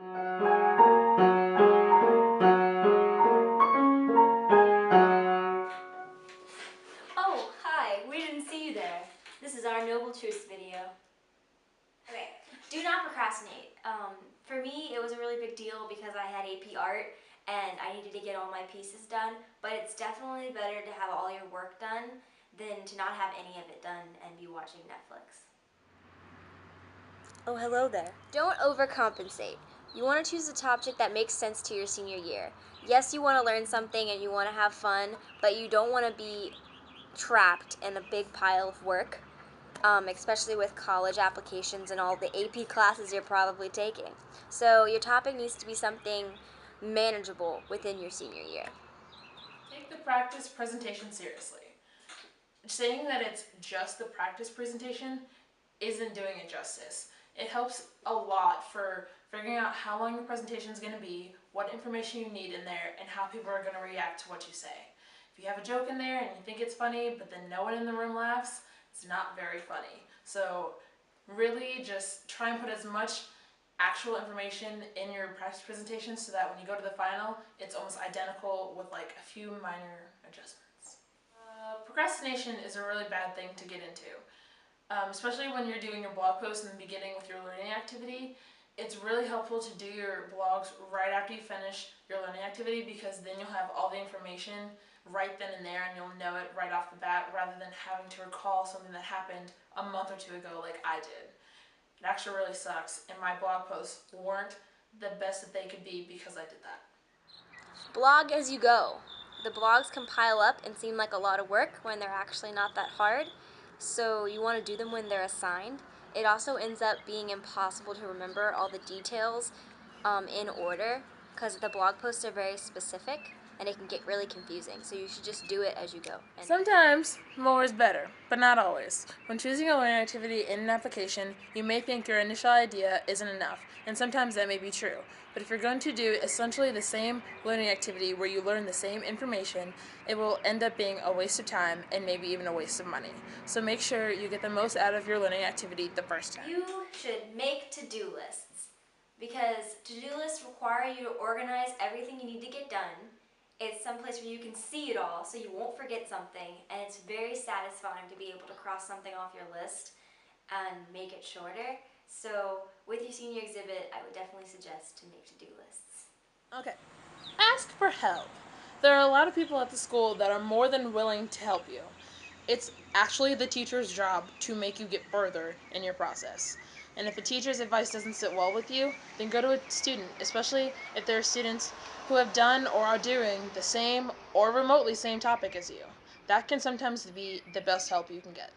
Oh, hi, we didn't see you there. This is our Noble Truths video. Okay, do not procrastinate. For me, it was a really big deal because I had AP Art and I needed to get all my pieces done, but it's definitely better to have all your work done than to not have any of it done and be watching Netflix. Oh, hello there. Don't overcompensate. You want to choose a topic that makes sense to your senior year. Yes, you want to learn something and you want to have fun, but you don't want to be trapped in a big pile of work, especially with college applications and all the AP classes you're probably taking. So your topic needs to be something manageable within your senior year. Take the practice presentation seriously. Saying that it's just the practice presentation isn't doing it justice. It helps a lot for figuring out how long the presentation is going to be, what information you need in there, and how people are going to react to what you say. If you have a joke in there and you think it's funny, but then no one in the room laughs, it's not very funny. So really just try and put as much actual information in your practice presentation so that when you go to the final, it's almost identical with like a few minor adjustments. Procrastination is a really bad thing to get into. Especially when you're doing your blog post in the beginning with your learning activity. It's really helpful to do your blogs right after you finish your learning activity because then you'll have all the information right then and there and you'll know it right off the bat rather than having to recall something that happened a month or two ago like I did. It actually really sucks and my blog posts weren't the best that they could be because I did that. Blog as you go. The blogs can pile up and seem like a lot of work when they're actually not that hard, so you want to do them when they're assigned. It also ends up being impossible to remember all the details in order because the blog posts are very specific and it can get really confusing, so you should just do it as you go. Sometimes more is better, but not always. When choosing a learning activity in an application, you may think your initial idea isn't enough, and sometimes that may be true. But if you're going to do essentially the same learning activity where you learn the same information, it will end up being a waste of time and maybe even a waste of money. So make sure you get the most out of your learning activity the first time. You should make to-do lists because to-do lists require you to organize everything you need to get done. It's someplace where you can see it all so you won't forget something, and it's very satisfying to be able to cross something off your list and make it shorter. So with your senior exhibit, I would definitely suggest to make to-do lists. Okay. Ask for help. There are a lot of people at the school that are more than willing to help you. It's actually the teacher's job to make you get further in your process. And if a teacher's advice doesn't sit well with you, then go to a student, especially if there are students who have done or are doing the same or remotely same topic as you. That can sometimes be the best help you can get.